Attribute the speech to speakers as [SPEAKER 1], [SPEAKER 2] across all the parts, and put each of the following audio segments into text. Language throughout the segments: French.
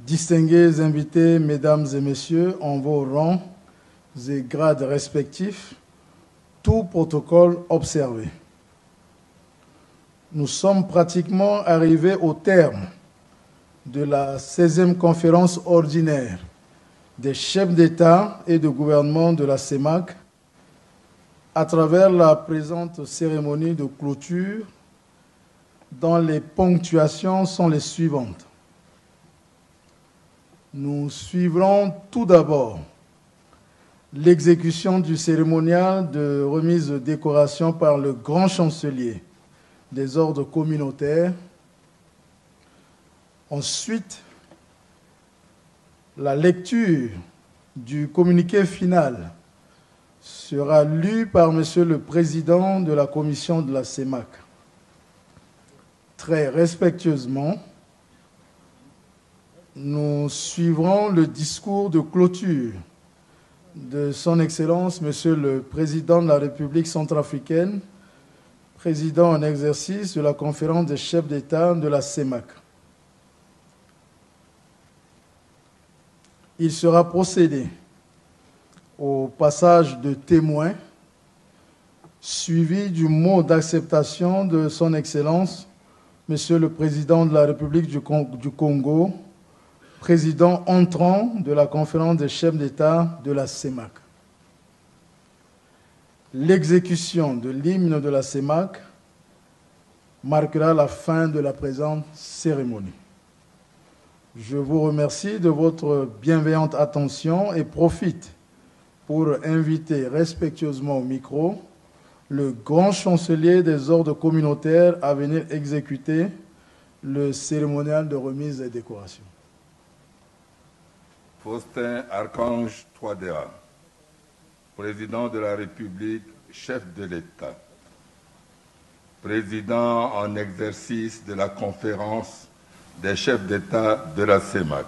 [SPEAKER 1] Distingués invités, mesdames et messieurs, en vos rangs et grades respectifs, tout protocole observé. Nous sommes pratiquement arrivés au terme de la 16e conférence ordinaire des chefs d'État et de gouvernement de la CEMAC à travers la présente cérémonie de clôture dont les ponctuations sont les suivantes. Nous suivrons tout d'abord l'exécution du cérémonial de remise de décoration par le grand chancelier des ordres communautaires. Ensuite, la lecture du communiqué final sera lue par Monsieur le Président de la Commission de la CEMAC. Très respectueusement, nous suivrons le discours de clôture de Son Excellence, Monsieur le Président de la République centrafricaine, président en exercice de la conférence des chefs d'État de la CEMAC. Il sera procédé au passage de témoins, suivi du mot d'acceptation de Son Excellence, Monsieur le Président de la République du Congo, président entrant de la conférence des chefs d'État de la CEMAC. L'exécution de l'hymne de la CEMAC marquera la fin de la présente cérémonie. Je vous remercie de votre bienveillante attention et profite pour inviter respectueusement au micro le grand chancelier des ordres communautaires à venir exécuter le cérémonial de remise des décorations.
[SPEAKER 2] Faustin Archange 3DA, président de la République, chef de l'État, président en exercice de la conférence des chefs d'État de la CEMAC.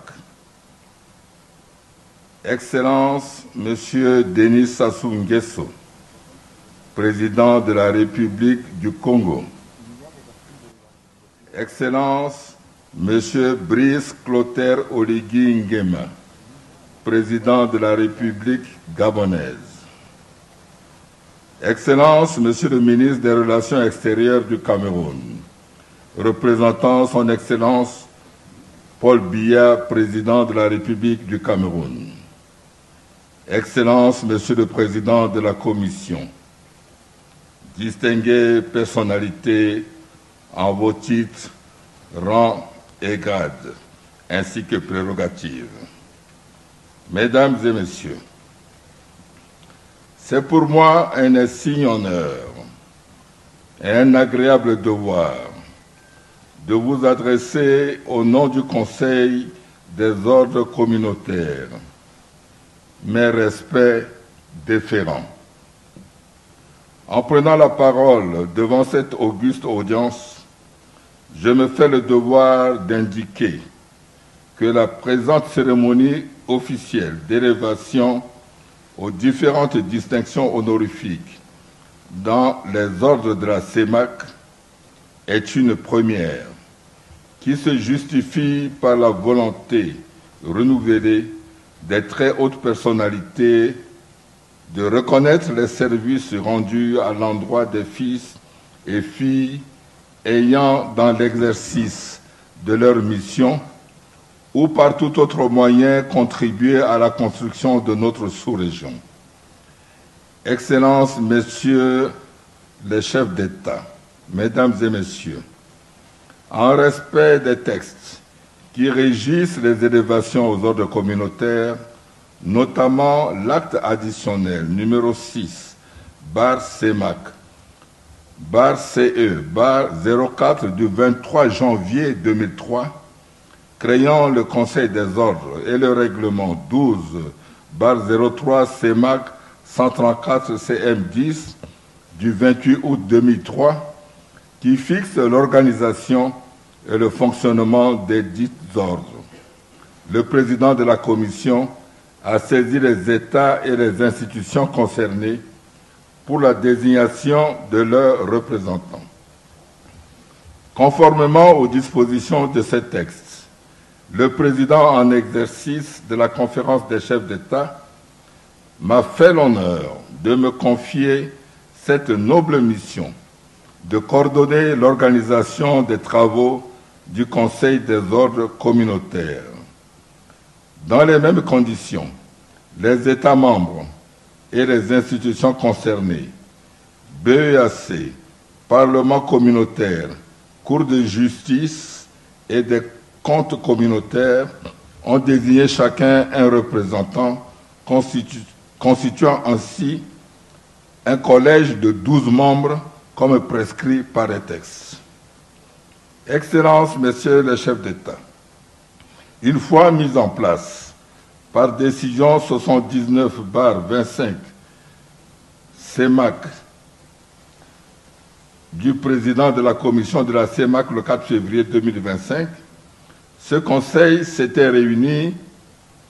[SPEAKER 2] Excellence, Monsieur Denis Sassou Nguesso, président de la République du Congo. Excellence, Monsieur Brice Clotaire Oligui Nguema, président de la République gabonaise. Excellence, Monsieur le ministre des Relations extérieures du Cameroun, représentant son Excellence Paul Biya, président de la République du Cameroun. Excellence, Monsieur le Président de la Commission, distinguées personnalités en vos titres, rangs et grades, ainsi que prérogatives. Mesdames et Messieurs, c'est pour moi un insigne honneur et un agréable devoir de vous adresser au nom du Conseil des ordres communautaires mes respects déférents. En prenant la parole devant cette auguste audience, je me fais le devoir d'indiquer que la présente cérémonie officielle d'élévation aux différentes distinctions honorifiques dans les ordres de la CEMAC est une première qui se justifie par la volonté renouvelée des très hautes personnalités de reconnaître les services rendus à l'endroit des fils et filles ayant, dans l'exercice de leur mission ou par tout autre moyen, contribué à la construction de notre sous-région. Excellences, Messieurs les chefs d'État, Mesdames et Messieurs, en respect des textes qui régissent les élévations aux ordres communautaires, notamment l'acte additionnel numéro 6, bar CEMAC, bar CE, bar 04 du 23 janvier 2003, créant le Conseil des ordres et le règlement 12, bar 03 CEMAC 134 CM10 du 28 août 2003, qui fixe l'organisation et le fonctionnement des dits ordres. Le président de la Commission a saisi les États et les institutions concernées pour la désignation de leurs représentants. Conformément aux dispositions de ces textes, le président en exercice de la conférence des chefs d'État m'a fait l'honneur de me confier cette noble mission de coordonner l'organisation des travaux du Conseil des ordres communautaires. Dans les mêmes conditions, les États membres et les institutions concernées, BEAC, Parlement communautaire, Cour de justice et des comptes communautaires, ont désigné chacun un représentant constituant ainsi un collège de 12 membres comme prescrit par les textes. Excellences, Messieurs les chefs d'État, une fois mis en place par décision 79/25 CEMAC du président de la commission de la CEMAC le 4 février 2025, ce conseil s'était réuni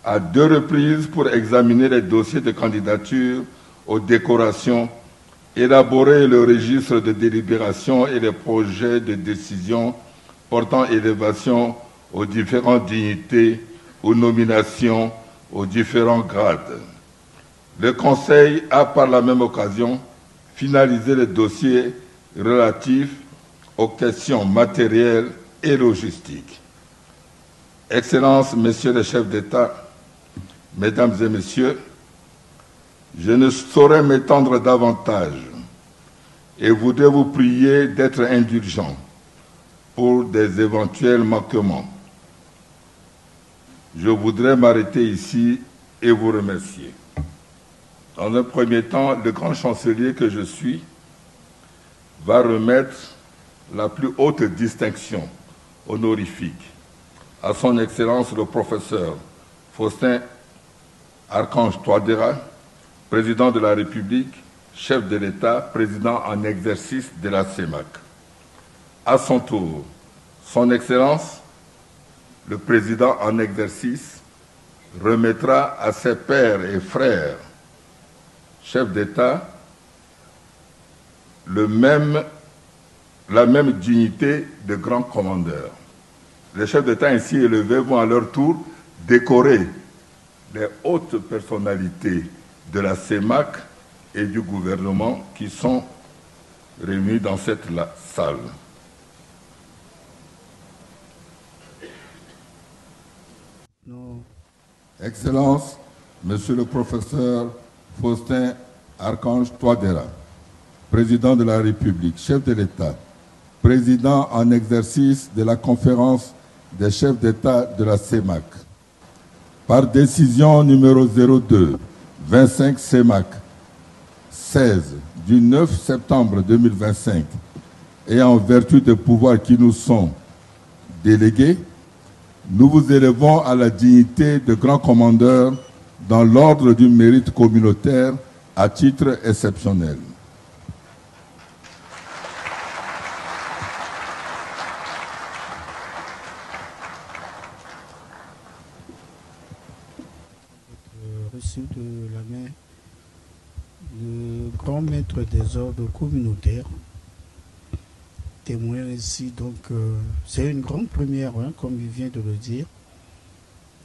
[SPEAKER 2] à 2 reprises pour examiner les dossiers de candidature aux décorations, élaborer le registre de délibération et les projets de décision portant élévation aux différentes dignités ou nominations aux différents grades. Le Conseil a par la même occasion finalisé les dossiers relatifs aux questions matérielles et logistiques. Excellences, Messieurs les chefs d'État, Mesdames et Messieurs, je ne saurais m'étendre davantage et voudrais vous prier d'être indulgents pour des éventuels manquements. Je voudrais m'arrêter ici et vous remercier. Dans un premier temps, le grand chancelier que je suis va remettre la plus haute distinction honorifique à son Excellence le professeur Faustin Archange Touadéra, président de la République, chef de l'État, président en exercice de la CEMAC. À son tour, son Excellence, le président en exercice, remettra à ses pères et frères, chefs d'État, la même dignité de grand commandeur. Les chefs d'État ainsi élevés vont à leur tour décorer les hautes personnalités de la CEMAC et du gouvernement qui sont réunis dans cette salle.
[SPEAKER 3] Non.
[SPEAKER 2] Excellences, Monsieur le professeur Faustin Archange Touadéra, président de la République, chef de l'État, président en exercice de la conférence des chefs d'État de la CEMAC. Par décision numéro 02-25 CEMAC 16 du 9 septembre 2025 et en vertu des pouvoirs qui nous sont délégués, nous vous élevons à la dignité de grand commandeur dans l'ordre du mérite communautaire à titre exceptionnel.
[SPEAKER 3] Reçu de la main du grand maître des ordres communautaires, témoin ici, donc c'est une grande première, hein, comme il vient de le dire,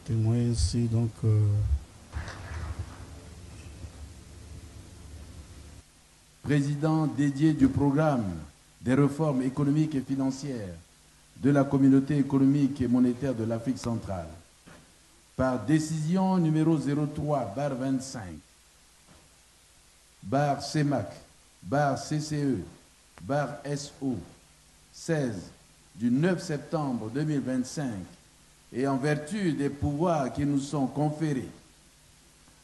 [SPEAKER 3] témoin ici, donc
[SPEAKER 4] président dédié du programme des réformes économiques et financières de la communauté économique et monétaire de l'Afrique centrale, par décision numéro 03/25, CEMAC, CCE, SO, 16 du 9 septembre 2025, et en vertu des pouvoirs qui nous sont conférés,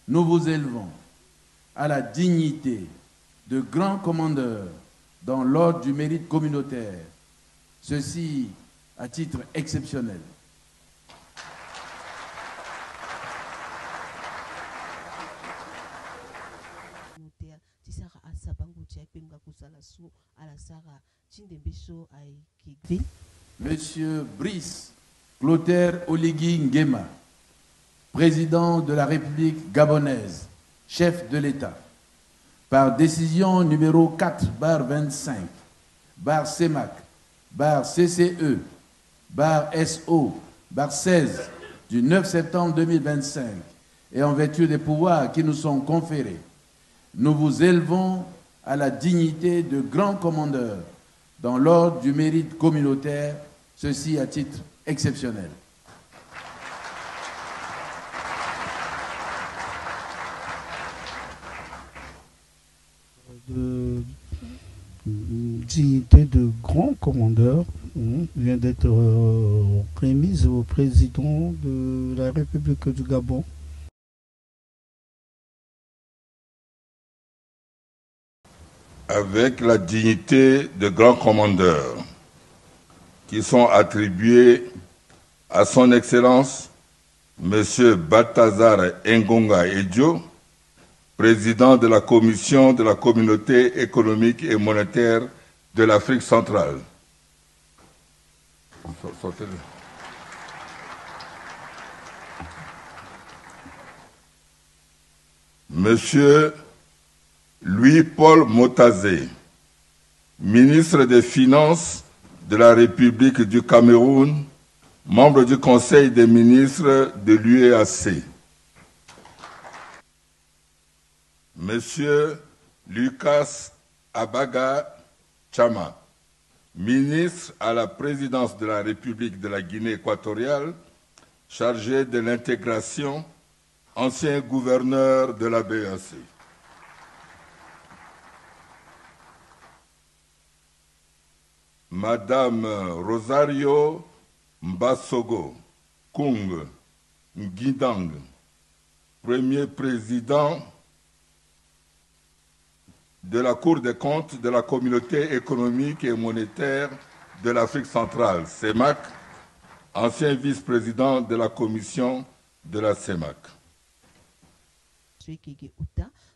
[SPEAKER 4] nous vous élevons à la dignité de grand commandeur dans l'ordre du mérite communautaire, ceci à titre exceptionnel. Monsieur Brice Clotaire Oligui Nguema, président de la République gabonaise, chef de l'État, par décision numéro 4/25, CEMAC, CCE, SO, bar 16 du 9 septembre 2025, et en vertu des pouvoirs qui nous sont conférés, nous vous élevons à la dignité de grand commandeur dans l'ordre du mérite communautaire, ceci à titre exceptionnel.
[SPEAKER 3] De dignité de grand commandeur vient d'être remise au président de la République du Gabon.
[SPEAKER 2] Avec la dignité de grand commandeur qui sont attribués à son Excellence M. Balthazar Ngonga Edjo, président de la Commission de la Communauté économique et monétaire de l'Afrique centrale. Monsieur Louis-Paul Motazé, ministre des Finances de la République du Cameroun, membre du Conseil des ministres de l'UEAC. Monsieur Lucas Abaga Chama, ministre à la présidence de la République de la Guinée équatoriale, chargé de l'intégration, ancien gouverneur de la BEAC. Madame Rosario Mbasogo Kung Ngidang, premier président de la Cour des comptes de la Communauté économique et monétaire de l'Afrique centrale, CEMAC, ancien vice-président de la commission de la CEMAC.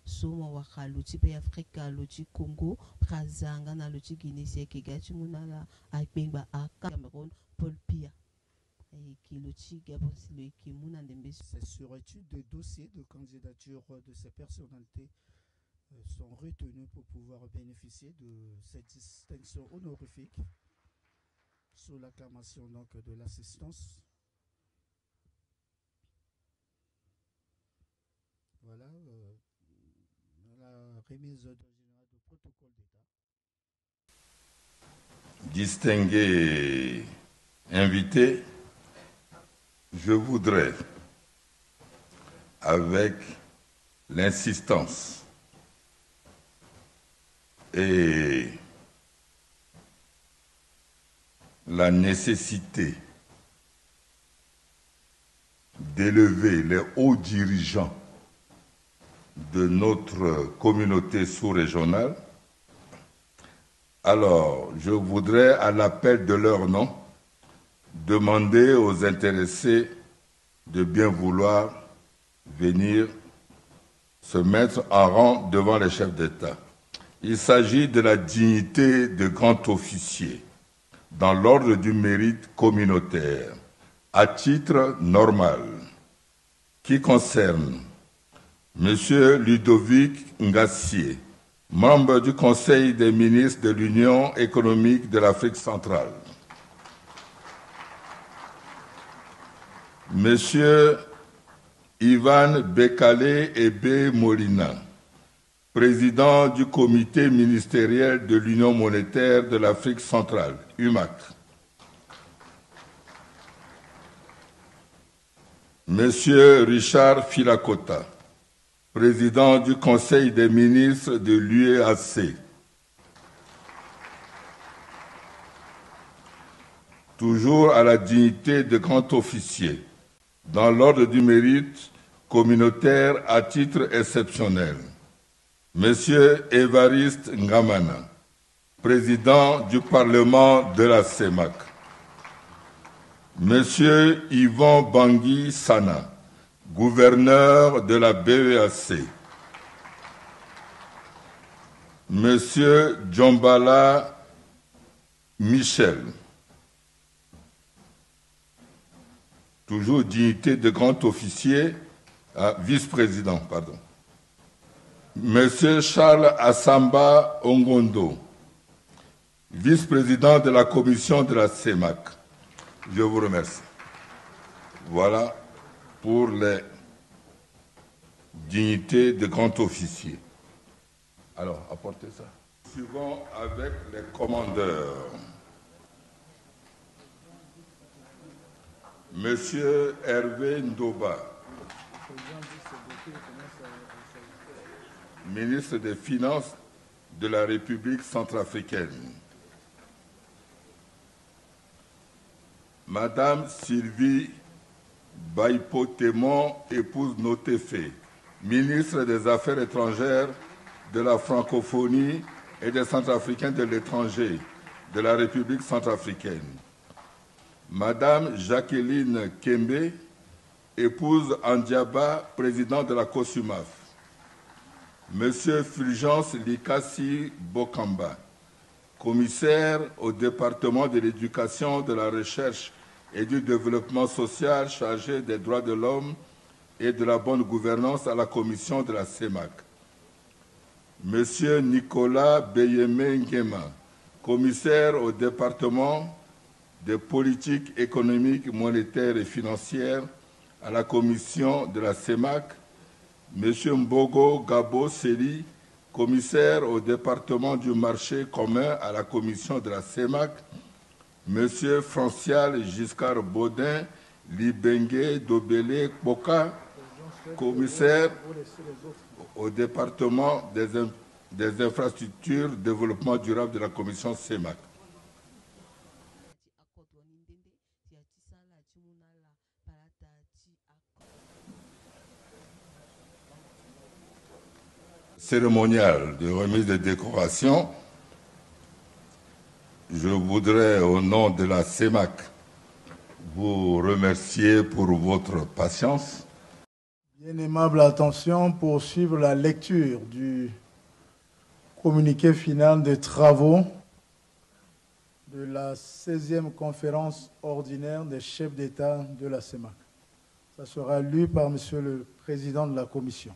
[SPEAKER 5] Soma waka loti pe Afrika loti Congo Brazanga na loti Guinée c'est que gati munala aipengba a Cameroun Paul Pia et qui loti Gabon le qui muna ndembe.
[SPEAKER 3] C'est sur étude de dossiers de candidature de ces personnalités sont retenus pour pouvoir bénéficier de cette distinction honorifique sous l'acclamation donc de l'assistance. Voilà. La remise de général du protocole d'État.
[SPEAKER 2] Distingués invités, je voudrais, avec l'insistance et la nécessité d'élever les hauts dirigeants de notre communauté sous-régionale, alors je voudrais, à l'appel de leur nom, demander aux intéressés de bien vouloir venir se mettre en rang devant les chefs d'État. Il s'agit de la dignité de grand officier dans l'ordre du mérite communautaire, à titre normal, qui concerne Monsieur Ludovic Ngassié, membre du Conseil des ministres de l'Union économique de l'Afrique centrale. Monsieur Ivan Bekale Ebe Molina, président du comité ministériel de l'Union monétaire de l'Afrique centrale, UMAC. Monsieur Richard Filakota, président du Conseil des ministres de l'UEAC. Toujours à la dignité de grand officier, dans l'ordre du mérite communautaire à titre exceptionnel, Monsieur Évariste Ngamana, président du Parlement de la CEMAC. Monsieur Yvan Bangui Sana, gouverneur de la BEAC. Monsieur Djombala Michel, toujours dignité de grand officier, vice-président, pardon. Monsieur Charles Assamba Ongondo, vice-président de la commission de la CEMAC. Je vous remercie. Voilà pour les dignités de grand officier. Alors, apportez ça. Suivons avec les commandeurs. Monsieur Hervé Ndoba, ministre des Finances de la République centrafricaine. Madame Sylvie Baïpo-Témon, épouse Notéfé, ministre des Affaires étrangères, de la francophonie et des Centrafricains de l'étranger de la République centrafricaine. Madame Jacqueline Kembe, épouse Andiaba, président de la COSUMAF. Monsieur Fulgence Likassi Bokamba, commissaire au département de l'éducation, de la recherche et du développement social chargé des droits de l'homme et de la bonne gouvernance à la commission de la CEMAC. Monsieur Nicolas Beyeme Ngema, commissaire au département des politiques économiques, monétaires et financières à la commission de la CEMAC. Monsieur Mbogo Gabo Seli, commissaire au département du marché commun à la commission de la CEMAC. Monsieur Francial Giscard Baudin, Libengue Dobele Boka, commissaire au département des infrastructures, développement durable de la commission CEMAC. Cérémonial de remise de décoration, je voudrais, au nom de la CEMAC, vous remercier pour votre patience.
[SPEAKER 1] Bien aimable attention pour suivre la lecture du communiqué final des travaux de la 16e conférence ordinaire des chefs d'État de la CEMAC. Ça sera lu par Monsieur le Président de la Commission.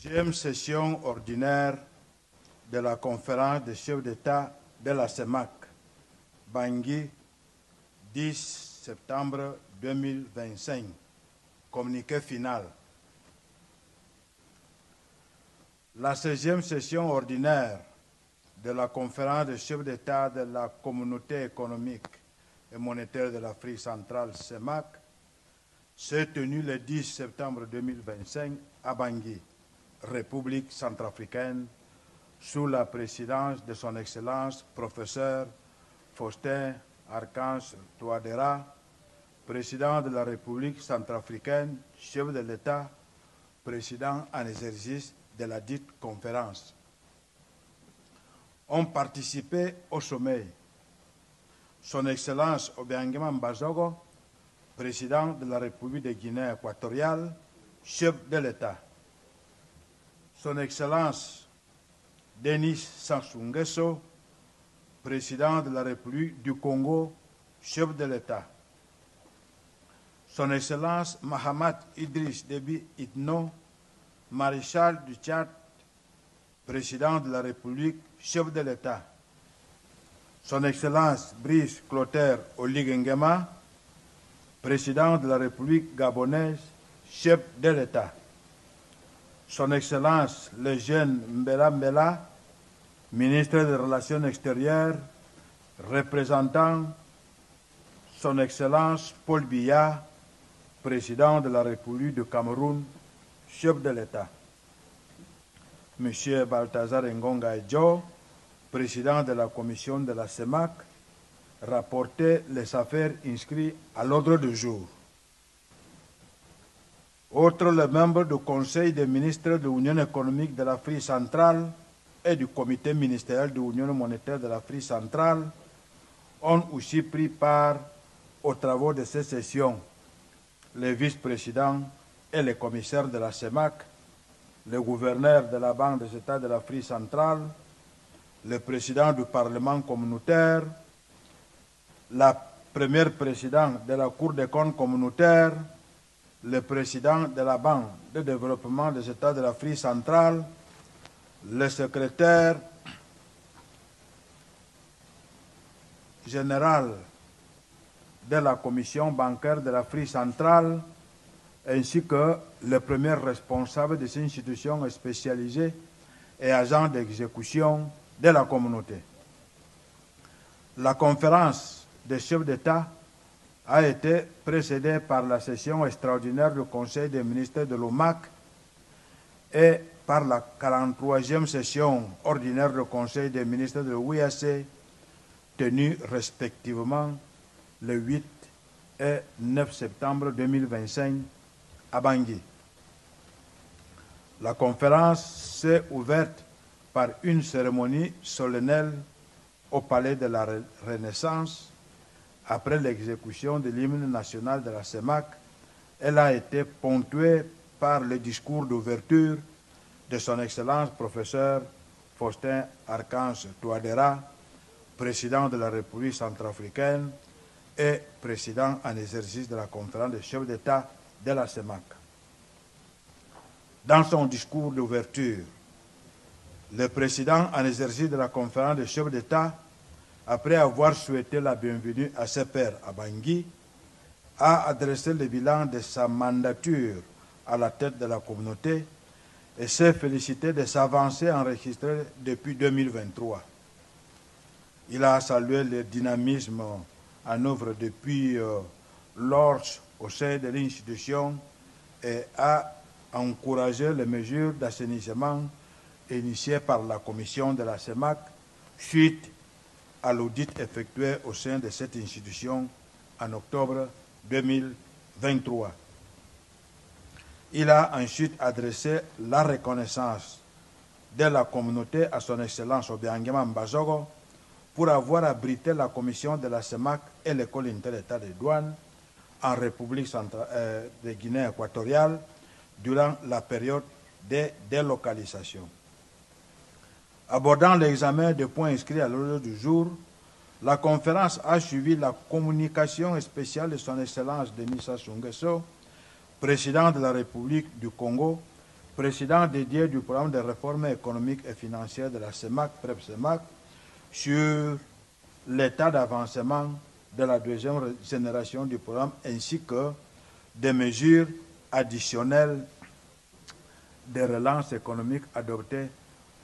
[SPEAKER 6] Deuxième session ordinaire de la conférence des chefs d'État de la CEMAC, Bangui, 10 septembre 2025. Communiqué final. La 16e session ordinaire de la conférence des chefs d'État de la communauté économique et monétaire de l'Afrique centrale, CEMAC, s'est tenue le 10 septembre 2025 à Bangui, République centrafricaine, sous la présidence de son Excellence professeur Faustin Archange Touadéra, président de la République centrafricaine, chef de l'État, président en exercice de la dite conférence. Ont participé au sommet son Excellence Obiangema Mbazogo, président de la République de Guinée équatoriale, chef de l'État. Son Excellence Denis Sassou Nguesso, président de la République du Congo, chef de l'État. Son Excellence Mahamat Idriss Déby Itno, maréchal du Tchad, président de la République, chef de l'État. Son Excellence Brice Clotaire Oligui Nguema, président de la République gabonaise, chef de l'État. Son Excellence le jeune Mbela Mbela, ministre des Relations extérieures, représentant Son Excellence Paul Biya, président de la République du Cameroun, chef de l'État. Monsieur Balthazar Ngonga Edjo, président de la commission de la CEMAC, rapportait les affaires inscrites à l'ordre du jour. Autres, les membres du Conseil des ministres de l'Union économique de l'Afrique centrale et du Comité ministériel de l'Union monétaire de l'Afrique centrale ont aussi pris part aux travaux de cette session. Les vice-présidents et les commissaires de la CEMAC, le gouverneur de la Banque des États de l'Afrique centrale, le président du Parlement communautaire, la première présidente de la Cour des comptes communautaire, le président de la Banque de développement des États de l'Afrique centrale, le secrétaire général de la commission bancaire de l'Afrique centrale, ainsi que les premiers responsables de ces institutions spécialisées et agents d'exécution de la communauté. La conférence des chefs d'État a été précédée par la session extraordinaire du Conseil des ministres de l'OMAC et par la 43e session ordinaire du Conseil des ministres de l'OIAC, tenue respectivement le 8 et 9 septembre 2025 à Bangui. La conférence s'est ouverte par une cérémonie solennelle au Palais de la Renaissance. Après l'exécution de l'hymne national de la CEMAC, elle a été ponctuée par le discours d'ouverture de son Excellence professeur Faustin Archange Touadéra, président de la République centrafricaine et président en exercice de la conférence des chefs d'État de la CEMAC. Dans son discours d'ouverture, le président en exercice de la conférence des chefs d'État, après avoir souhaité la bienvenue à ses pairs à Bangui, a adressé le bilan de sa mandature à la tête de la communauté et s'est félicité des avancées enregistrées depuis 2023. Il a salué le dynamisme en œuvre depuis lors au sein de l'institution et a encouragé les mesures d'assainissement initiées par la commission de la CEMAC suite à l'audit effectué au sein de cette institution en octobre 2023. Il a ensuite adressé la reconnaissance de la communauté à son Excellence Obiangema Mbazogo pour avoir abrité la commission de la CEMAC et l'école inter-État des douanes en République de Guinée équatoriale durant la période de délocalisation. Abordant l'examen des points inscrits à l'ordre du jour, la conférence a suivi la communication spéciale de son Excellence Denis Sassou Nguesso, président de la République du Congo, président dédié du programme de réforme économique et financière de la CEMAC, PREP-CEMAC, sur l'état d'avancement de la deuxième génération du programme ainsi que des mesures additionnelles de relance économique adoptées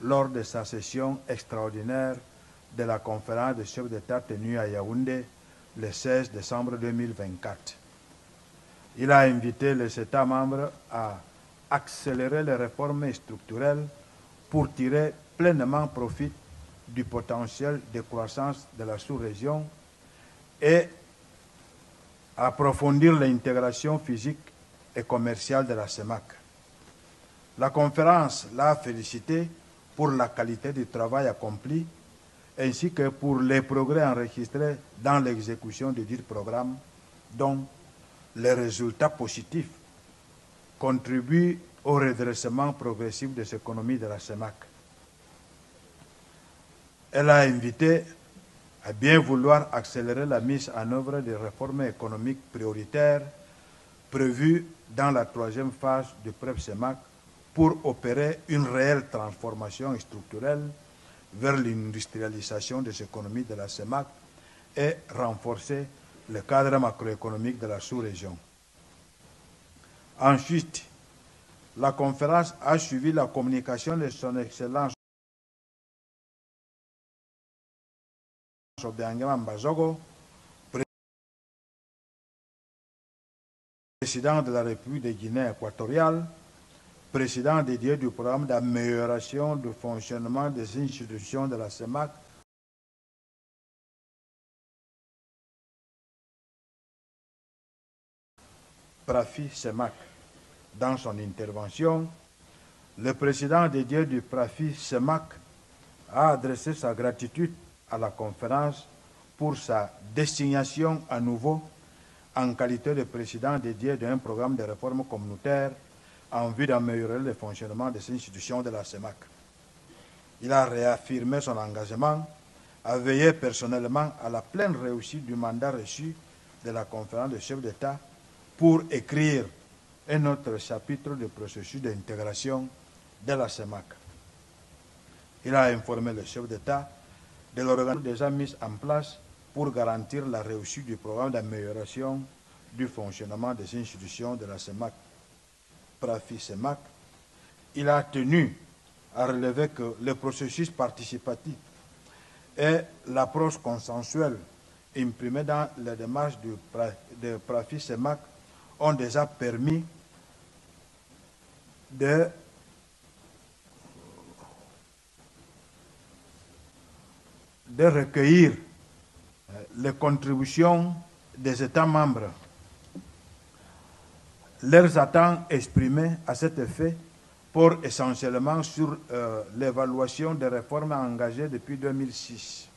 [SPEAKER 6] lors de sa session extraordinaire de la conférence des chefs d'État tenue à Yaoundé le 16 décembre 2024. Il a invité les États membres à accélérer les réformes structurelles pour tirer pleinement profit du potentiel de croissance de la sous-région et approfondir l'intégration physique et commerciale de la CEMAC. La conférence l'a félicité pour la qualité du travail accompli ainsi que pour les progrès enregistrés dans l'exécution du dit programme, dont les résultats positifs contribuent au redressement progressif des économies de la CEMAC. Elle a invité à bien vouloir accélérer la mise en œuvre des réformes économiques prioritaires prévues dans la troisième phase du PREP-CEMAC pour opérer une réelle transformation structurelle vers l'industrialisation des économies de la CEMAC et renforcer le cadre macroéconomique de la sous-région. Ensuite, la conférence a suivi la communication de son Excellence Obiangema Mbazogo, président de la République de Guinée équatoriale, président dédié du programme d'amélioration du fonctionnement des institutions de la CEMAC, PRAFI-CEMAC. Dans son intervention, le président dédié du PRAFI-CEMAC a adressé sa gratitude à la conférence pour sa désignation à nouveau en qualité de président dédié d'un programme de réforme communautaire en vue d'améliorer le fonctionnement des institutions de la CEMAC. Il a réaffirmé son engagement à veiller personnellement à la pleine réussite du mandat reçu de la conférence des chefs d'État pour écrire un autre chapitre du processus d'intégration de la CEMAC. Il a informé le chef d'État de l'organisation déjà mise en place pour garantir la réussite du programme d'amélioration du fonctionnement des institutions de la CEMAC, PRAFI-CEMAC, il a tenu à relever que le processus participatif et l'approche consensuelle imprimée dans les démarches de PRAFI-CEMAC ont déjà permis de recueillir les contributions des États membres. Leurs attentes exprimées à cet effet portent essentiellement sur l'évaluation des réformes engagées depuis 2006,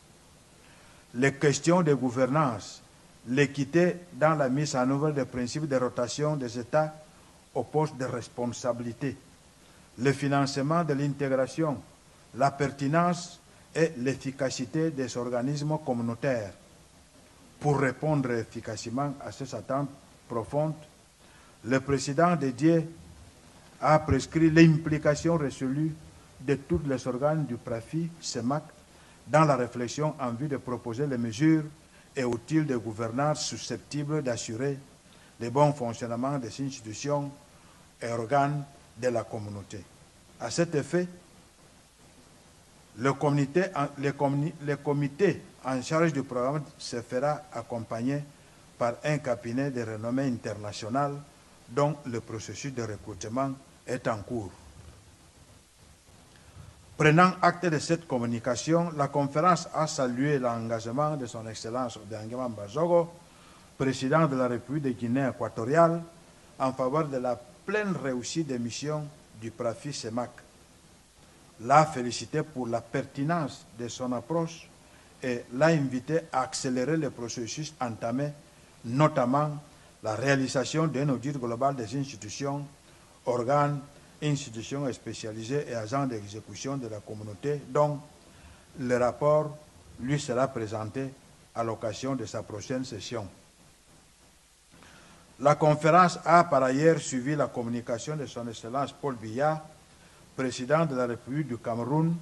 [SPEAKER 6] les questions de gouvernance, l'équité dans la mise en œuvre des principes de rotation des États aux postes de responsabilité, le financement de l'intégration, la pertinence et l'efficacité des organismes communautaires. Pour répondre efficacement à ces attentes profondes, le président dédié a prescrit l'implication résolue de tous les organes du PRAFI-CEMAC dans la réflexion en vue de proposer les mesures et outils de gouvernance susceptibles d'assurer le bon fonctionnement des institutions et organes de la communauté. À cet effet, le comité en charge du programme se fera accompagner par un cabinet de renommée internationale dont le processus de recrutement est en cours. Prenant acte de cette communication, la conférence a salué l'engagement de son Excellence Obiangema Mbazogo, président de la République de Guinée équatoriale, en faveur de la pleine réussite des missions du PRAFI-CEMAC. L'a félicité pour la pertinence de son approche et l'a invité à accélérer le processus entamé, notamment la réalisation d'un audit global des institutions, organes, institutions spécialisées et agents d'exécution de la communauté, dont le rapport lui sera présenté à l'occasion de sa prochaine session. La conférence a par ailleurs suivi la communication de son Excellence Paul Biya, président de la République du Cameroun,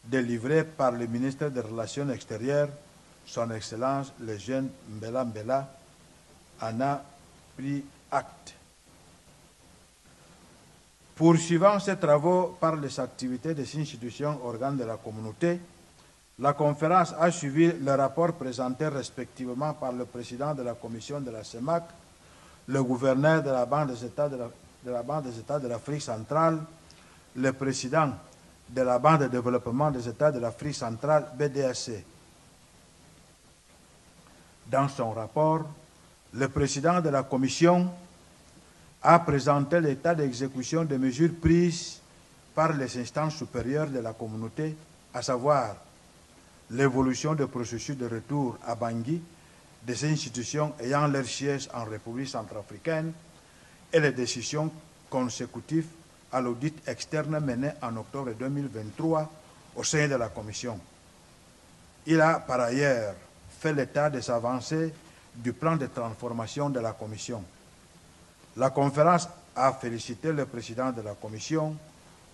[SPEAKER 6] délivrée par le ministre des Relations extérieures, son Excellence le jeune Mbela Mbela, en a pris acte. Poursuivant ses travaux par les activités des institutions organes de la communauté, la conférence a suivi le rapport présenté respectivement par le président de la commission de la CEMAC, le gouverneur de la Banque des États de l'Afrique centrale, le président de la Banque de développement des États de l'Afrique centrale, BDAC. Dans son rapport, le président de la commission a présenté l'état d'exécution des mesures prises par les instances supérieures de la communauté, à savoir l'évolution des processus de retour à Bangui des institutions ayant leur siège en République centrafricaine et les décisions consécutives à l'audit externe mené en octobre 2023 au sein de la Commission. Il a par ailleurs fait l'état des avancées du plan de transformation de la Commission. La conférence a félicité le président de la Commission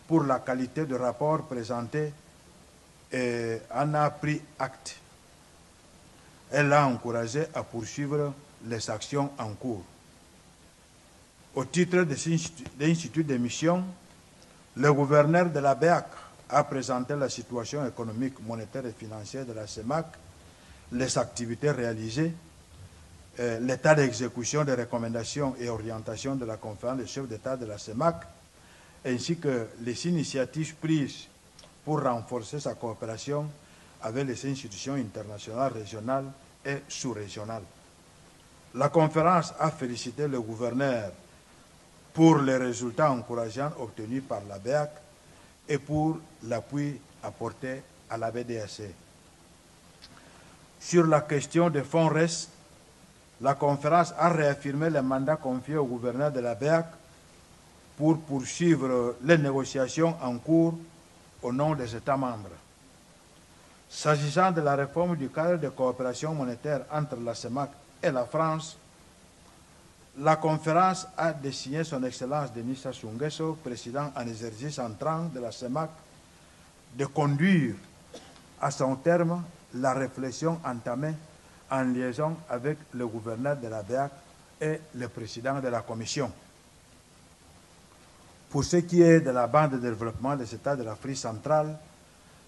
[SPEAKER 6] pour la qualité du rapport présenté et en a pris acte. Elle l'a encouragé à poursuivre les actions en cours. Au titre des instituts de mission, le gouverneur de la BEAC a présenté la situation économique, monétaire et financière de la CEMAC, les activités réalisées, l'état d'exécution des recommandations et orientations de la conférence des chefs d'État de la CEMAC, ainsi que les initiatives prises pour renforcer sa coopération avec les institutions internationales, régionales et sous-régionales. La conférence a félicité le gouverneur pour les résultats encourageants obtenus par la BEAC et pour l'appui apporté à la BDAC. Sur la question des fonds restes, la conférence a réaffirmé le mandat confié au gouverneur de la BEAC pour poursuivre les négociations en cours au nom des États membres. S'agissant de la réforme du cadre de coopération monétaire entre la CEMAC et la France, la conférence a désigné son Excellence Denis Sassou Nguesso, président en exercice entrant de la CEMAC, de conduire à son terme la réflexion entamée en liaison avec le gouverneur de la BEAC et le président de la commission. Pour ce qui est de la Banque de développement des États de l'Afrique centrale,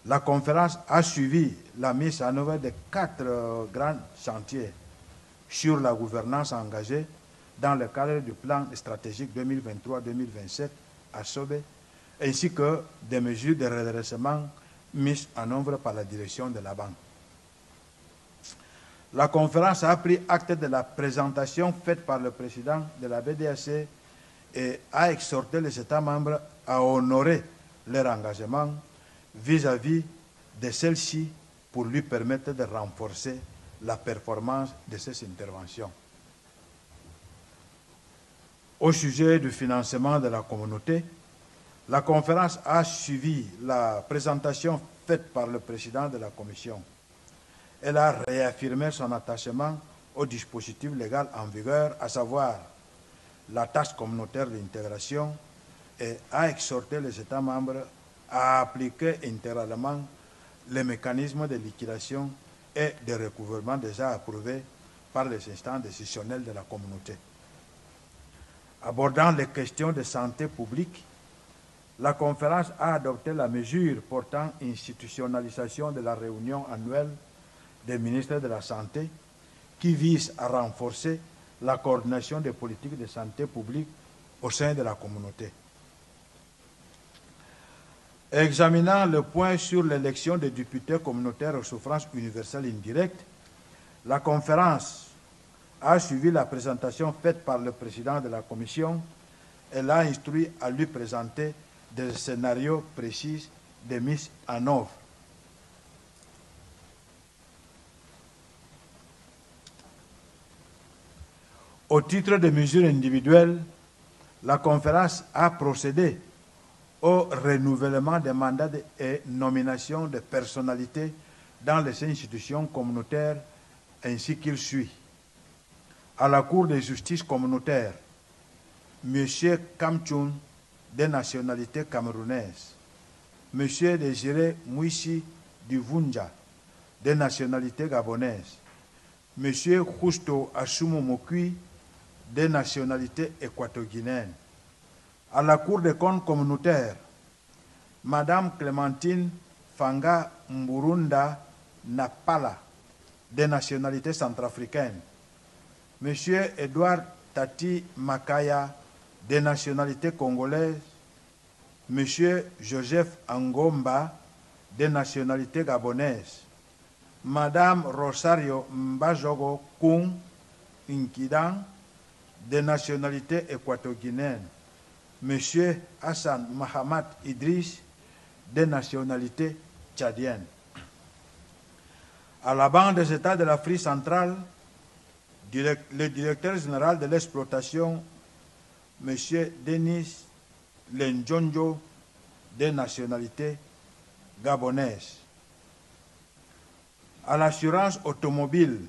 [SPEAKER 6] la conférence a suivi la mise en œuvre de 4 grands chantiers sur la gouvernance engagée dans le cadre du plan stratégique 2023-2027 à Sobe, ainsi que des mesures de redressement mises en œuvre par la direction de la banque. La conférence a pris acte de la présentation faite par le président de la BDAC et a exhorté les États membres à honorer leur engagement vis-à-vis de celle-ci pour lui permettre de renforcer la performance de ces interventions. Au sujet du financement de la communauté, la conférence a suivi la présentation faite par le président de la Commission. Elle a réaffirmé son attachement au dispositif légal en vigueur, à savoir la taxe communautaire d'intégration, et a exhorté les États membres à appliquer intégralement les mécanismes de liquidation et de recouvrement déjà approuvés par les instances décisionnelles de la communauté. Abordant les questions de santé publique, la conférence a adopté la mesure portant institutionnalisation de la réunion annuelle des ministres de la Santé qui vise à renforcer la coordination des politiques de santé publique au sein de la communauté. Examinant le point sur l'élection des députés communautaires au suffrage universel indirect, la conférence a suivi la présentation faite par le président de la commission et l'a instruit à lui présenter des scénarios précis de mise en œuvre. Au titre des mesures individuelles, la conférence a procédé au renouvellement des mandats et nominations de personnalités dans les institutions communautaires ainsi qu'il suit. À la Cour de justice communautaire, M. Kamchoun, de nationalité camerounaise, M. Désiré Mouissi du Vunja, de nationalité gabonaise, M. Justo Asumu Mokui, de nationalité équato-guinéenne. À la Cour des comptes communautaire, Mme Clémentine Fanga Mburunda Napala, de nationalité centrafricaine, M. Edouard Tati Makaya, de nationalité congolaise, M. Joseph Angomba, de nationalité gabonaise, Mme Rosario Mbajogo Kung Inkidan, de nationalité équato-guinéenne, M. Hassan Mahamat Idriss, de nationalité tchadienne. À la Banque des États de l'Afrique centrale, le directeur général de l'exploitation, M. Denis Lenjonjo, de nationalité gabonaise. À l'assurance automobile,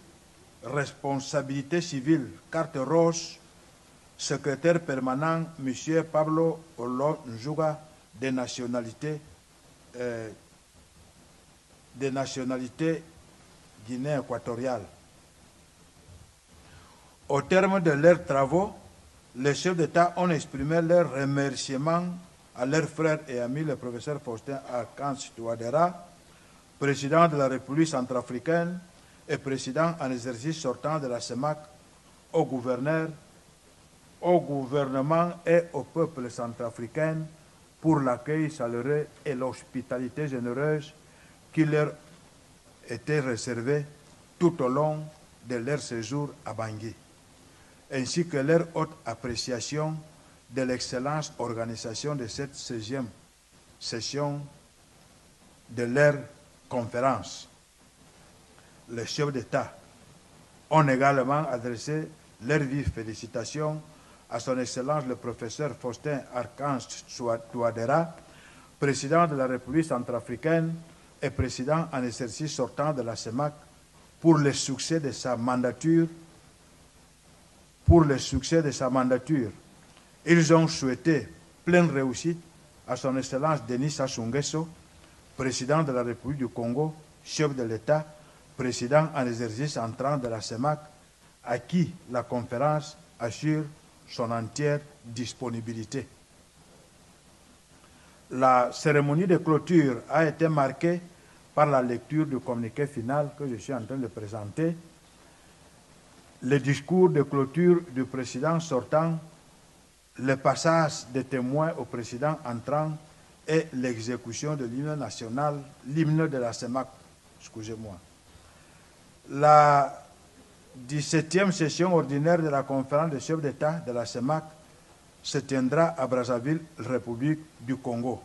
[SPEAKER 6] responsabilité civile, carte rose, secrétaire permanent, M. Pablo Olo Njuga, de nationalité Guinée équatoriale. Au terme de leurs travaux, les chefs d'État ont exprimé leurs remerciements à leurs frères et amis, le professeur Faustin Archange Touadéra, président de la République centrafricaine et président en exercice sortant de la CEMAC, au gouvernement et au peuple centrafricain pour l'accueil chaleureux et l'hospitalité généreuse qui leur était réservée tout au long de leur séjour à Bangui, ainsi que leur haute appréciation de l'excellente organisation de cette 16e session de leur conférence. Les chefs d'État ont également adressé leurs vives félicitations à son Excellence le professeur Faustin Archange Touadéra, président de la République centrafricaine et président en exercice sortant de la CEMAC, pour le succès de sa mandature. Ils ont souhaité pleine réussite à son Excellence Denis Sassou Nguesso, président de la République du Congo, chef de l'État, président en exercice entrant de la CEMAC, à qui la conférence assure son entière disponibilité. La cérémonie de clôture a été marquée par la lecture du communiqué final que je suis en train de présenter, le discours de clôture du président sortant, le passage des témoins au président entrant et l'exécution de l'hymne national, l'hymne de la CEMAC, excusez-moi. La 17e session ordinaire de la conférence des chefs d'État de la CEMAC se tiendra à Brazzaville, République du Congo.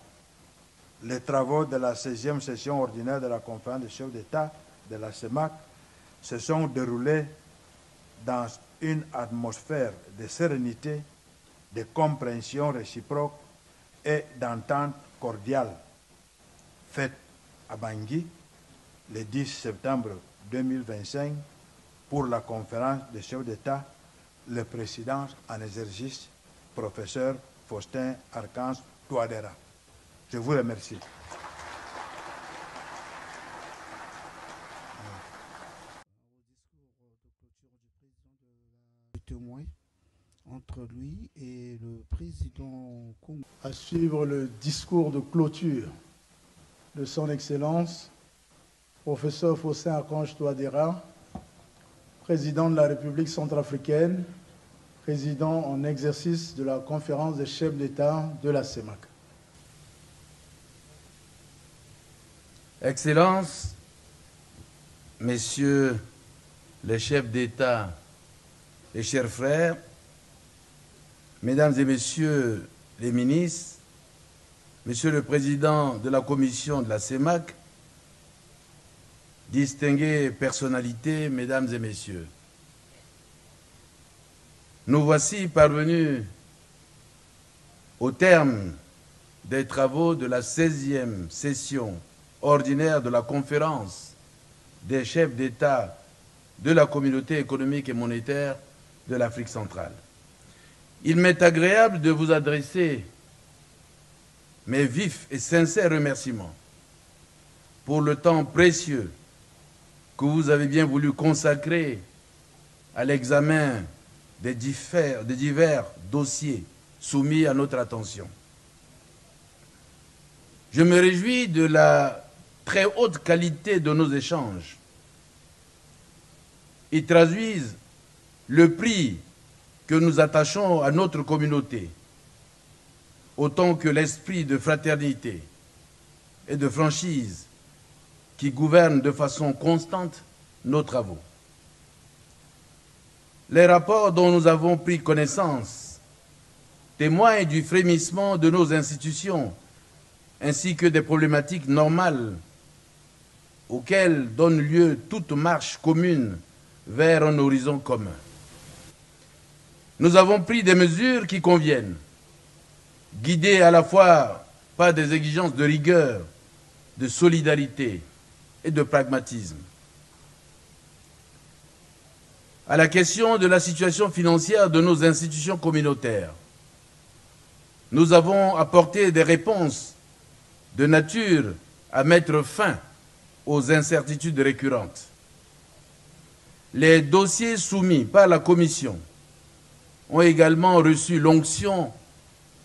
[SPEAKER 6] Les travaux de la 16e session ordinaire de la conférence des chefs d'État de la CEMAC se sont déroulés dans une atmosphère de sérénité, de compréhension réciproque et d'entente cordiale. Faite à Bangui le 10 septembre 2025 pour la conférence des chefs d'État, le président en exercice, professeur Faustin Archange Touadéra. Je vous remercie.
[SPEAKER 3] Témoin entre lui et le président Congo.
[SPEAKER 1] À suivre le discours de clôture de son Excellence, professeur Faustin Archange Touadéra, président de la République centrafricaine, président en exercice de la conférence des chefs d'État de la CEMAC.
[SPEAKER 4] Excellences, Messieurs les chefs d'État et chers frères, Mesdames et Messieurs les ministres, Monsieur le Président de la Commission de la CEMAC, distinguées personnalités, Mesdames et Messieurs, nous voici parvenus au terme des travaux de la 16e session ordinaire de la conférence des chefs d'État de la Communauté économique et monétaire de l'Afrique centrale. Il m'est agréable de vous adresser mes vifs et sincères remerciements pour le temps précieux que vous avez bien voulu consacrer à l'examen des divers dossiers soumis à notre attention. Je me réjouis de la très haute qualité de nos échanges. Ils traduisent le prix que nous attachons à notre communauté, autant que l'esprit de fraternité et de franchise qui gouverne de façon constante nos travaux. Les rapports dont nous avons pris connaissance témoignent du frémissement de nos institutions ainsi que des problématiques normales auxquelles donne lieu toute marche commune vers un horizon commun. Nous avons pris des mesures qui conviennent, guidées à la fois par des exigences de rigueur, de solidarité et de pragmatisme. À la question de la situation financière de nos institutions communautaires, nous avons apporté des réponses de nature à mettre fin aux incertitudes récurrentes. Les dossiers soumis par la Commission ont également reçu l'onction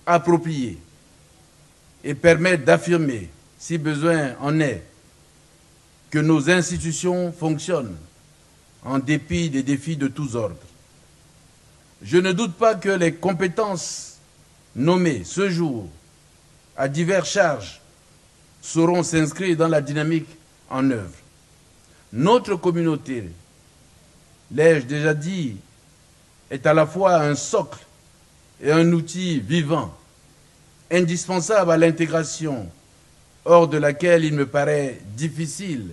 [SPEAKER 4] appropriée et permettent d'affirmer, si besoin en est, que nos institutions fonctionnent en dépit des défis de tous ordres. Je ne doute pas que les compétences nommées ce jour à diverses charges sauront s'inscrire dans la dynamique en œuvre. Notre communauté, l'ai-je déjà dit, est à la fois un socle et un outil vivant, indispensable à l'intégration, hors de laquelle il me paraît difficile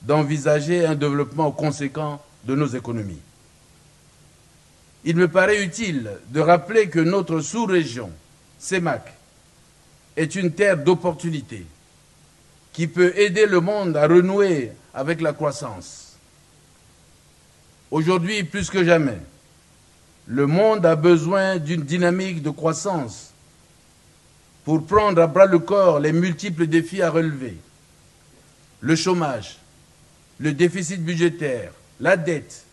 [SPEAKER 4] d'envisager un développement conséquent de nos économies. Il me paraît utile de rappeler que notre sous-région, CEMAC, est une terre d'opportunités qui peut aider le monde à renouer avec la croissance. Aujourd'hui, plus que jamais, le monde a besoin d'une dynamique de croissance pour prendre à bras le corps les multiples défis à relever. Le chômage, le déficit budgétaire, la dette,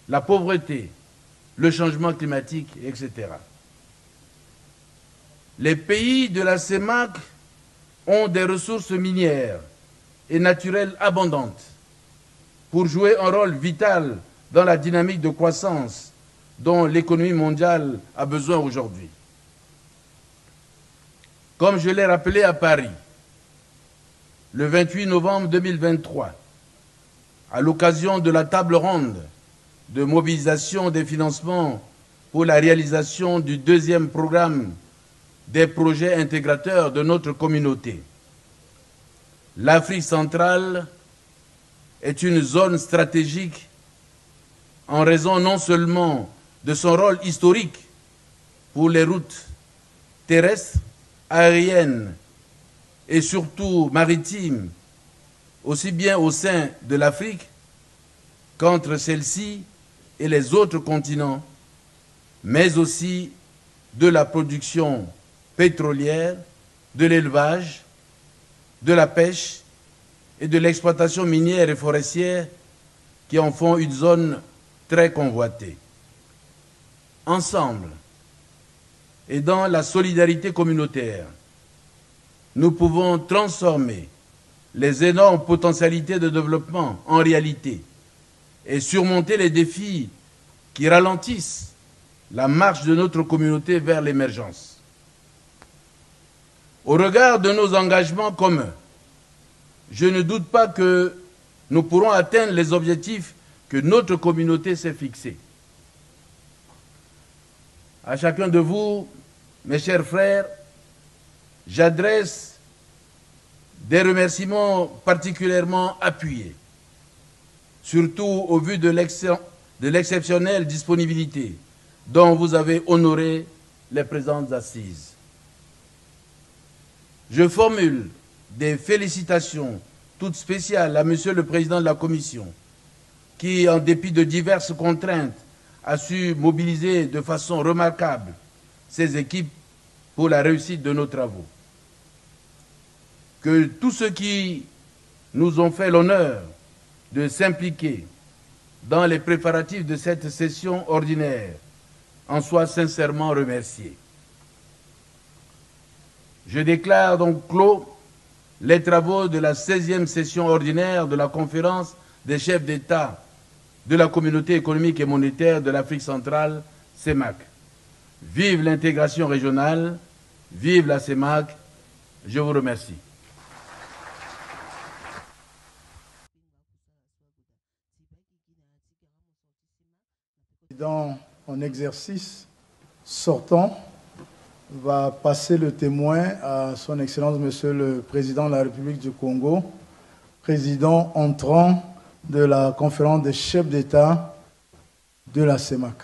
[SPEAKER 4] la pauvreté, le changement climatique, etc. Les pays de la CEMAC ont des ressources minières et naturelles abondantes pour jouer un rôle vital dans la dynamique de croissance dont l'économie mondiale a besoin aujourd'hui. Comme je l'ai rappelé à Paris, le 28 novembre 2023, à l'occasion de la table ronde de mobilisation des financements pour la réalisation du deuxième programme des projets intégrateurs de notre communauté. L'Afrique centrale est une zone stratégique en raison non seulement de son rôle historique pour les routes terrestres, aériennes et surtout maritimes, aussi bien au sein de l'Afrique qu'entre celle-ci et les autres continents, mais aussi de la production pétrolière, de l'élevage, de la pêche et de l'exploitation minière et forestière qui en font une zone très convoitée. Ensemble et dans la solidarité communautaire, nous pouvons transformer les énormes potentialités de développement en réalité et surmonter les défis qui ralentissent la marche de notre communauté vers l'émergence. Au regard de nos engagements communs, je ne doute pas que nous pourrons atteindre les objectifs que notre communauté s'est fixés. À chacun de vous, mes chers frères, j'adresse des remerciements particulièrement appuyés, surtout au vu de l'exceptionnelle disponibilité dont vous avez honoré les présentes assises. Je formule des félicitations toutes spéciales à Monsieur le Président de la Commission, qui, en dépit de diverses contraintes, a su mobiliser de façon remarquable ses équipes pour la réussite de nos travaux. Que tous ceux qui nous ont fait l'honneur de s'impliquer dans les préparatifs de cette session ordinaire en soient sincèrement remerciés. Je déclare donc clos les travaux de la 16e session ordinaire de la conférence des chefs d'État de la Communauté économique et monétaire de l'Afrique centrale, CEMAC. Vive l'intégration régionale, vive la CEMAC, je vous remercie.
[SPEAKER 1] Dans un exercice sortant, va passer le témoin à son Excellence Monsieur le Président de la République du Congo, président entrant de la conférence des chefs d'État de la CEMAC.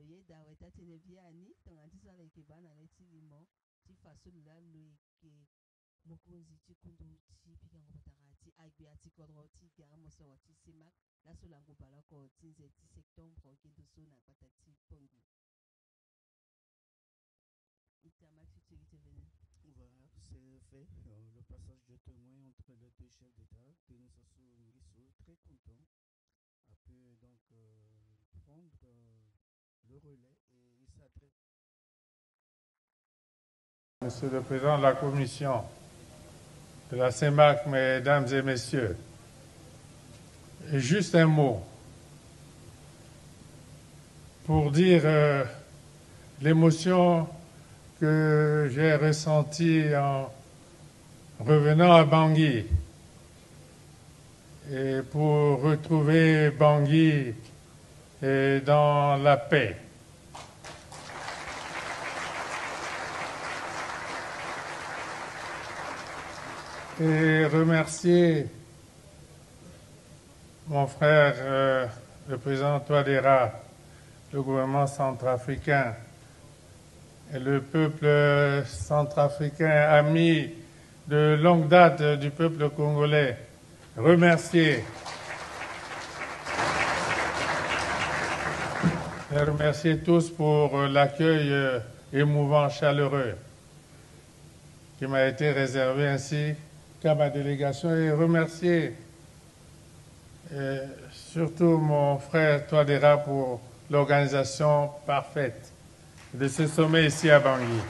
[SPEAKER 5] le yeda weta televiani tangantisa la ikebana na tilimo ti fasola lo ke mokonzi ti kundu ti pikango patarati agbi ati kodro ti gamo so ti CEMAC la so lango balako ti nze ti septembre kendo so na patati pongi itama futurité venue.
[SPEAKER 3] Voilà, c'est fait. Le passage de témoin entre les deux chefs d'État, Denis Sassou Nguesso, très content, a pu donc prendre le relais et il s'adresse.
[SPEAKER 7] Monsieur le Président de la Commission de la CEMAC, Mesdames et Messieurs, et juste un mot pour dire l'émotion que j'ai ressentie en revenant à Bangui et pour retrouver Bangui dans la paix. Et remercier mon frère, le président Touadéra, le gouvernement centrafricain et le peuple centrafricain, ami de longue date du peuple congolais, remercier tous pour l'accueil émouvant, chaleureux qui m'a été réservé ainsi qu'à ma délégation, et remercier surtout mon frère Touadéra pour l'organisation parfaite de ce sommet ici à Bangui.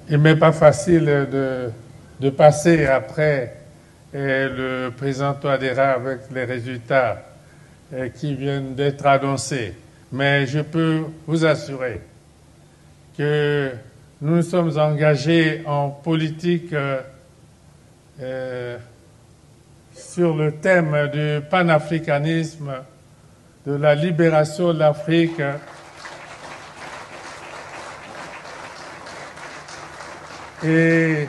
[SPEAKER 7] Il m'est pas facile de passer après le président Touadéra avec les résultats qui viennent d'être annoncés. Mais je peux vous assurer que nous nous sommes engagés en politique sur le thème du panafricanisme, de la libération de l'Afrique, et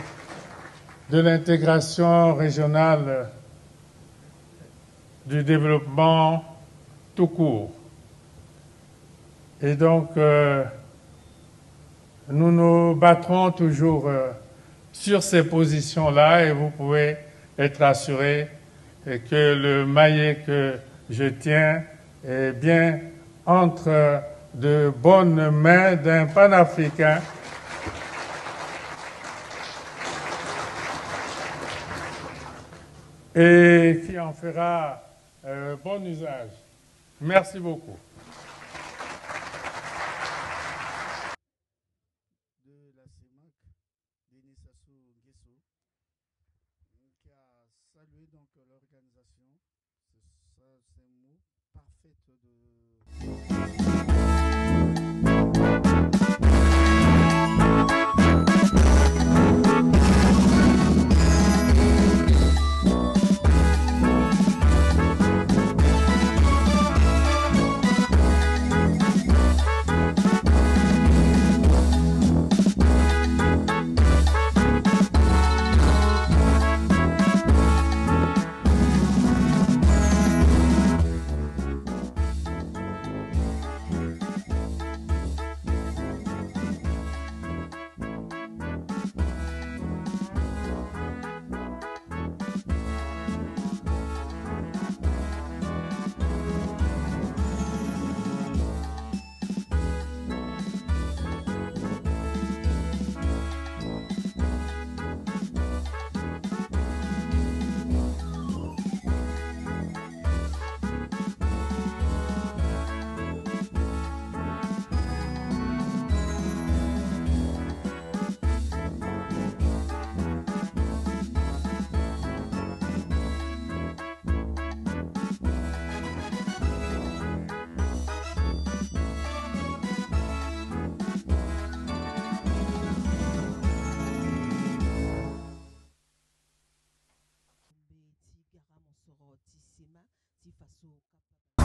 [SPEAKER 7] de l'intégration régionale du développement tout court. Et donc, nous nous battrons toujours sur ces positions-là, et vous pouvez être assurés que le maillet que je tiens est bien entre de bonnes mains d'un panafricain et qui en fera bon usage. Merci beaucoup.
[SPEAKER 3] De la CEMAC, Denis Sassou Nguesso, qui a salué donc l'organisation. C'est un mot parfait de...
[SPEAKER 5] Ti gara monsoro ti sema ti faso kapapa.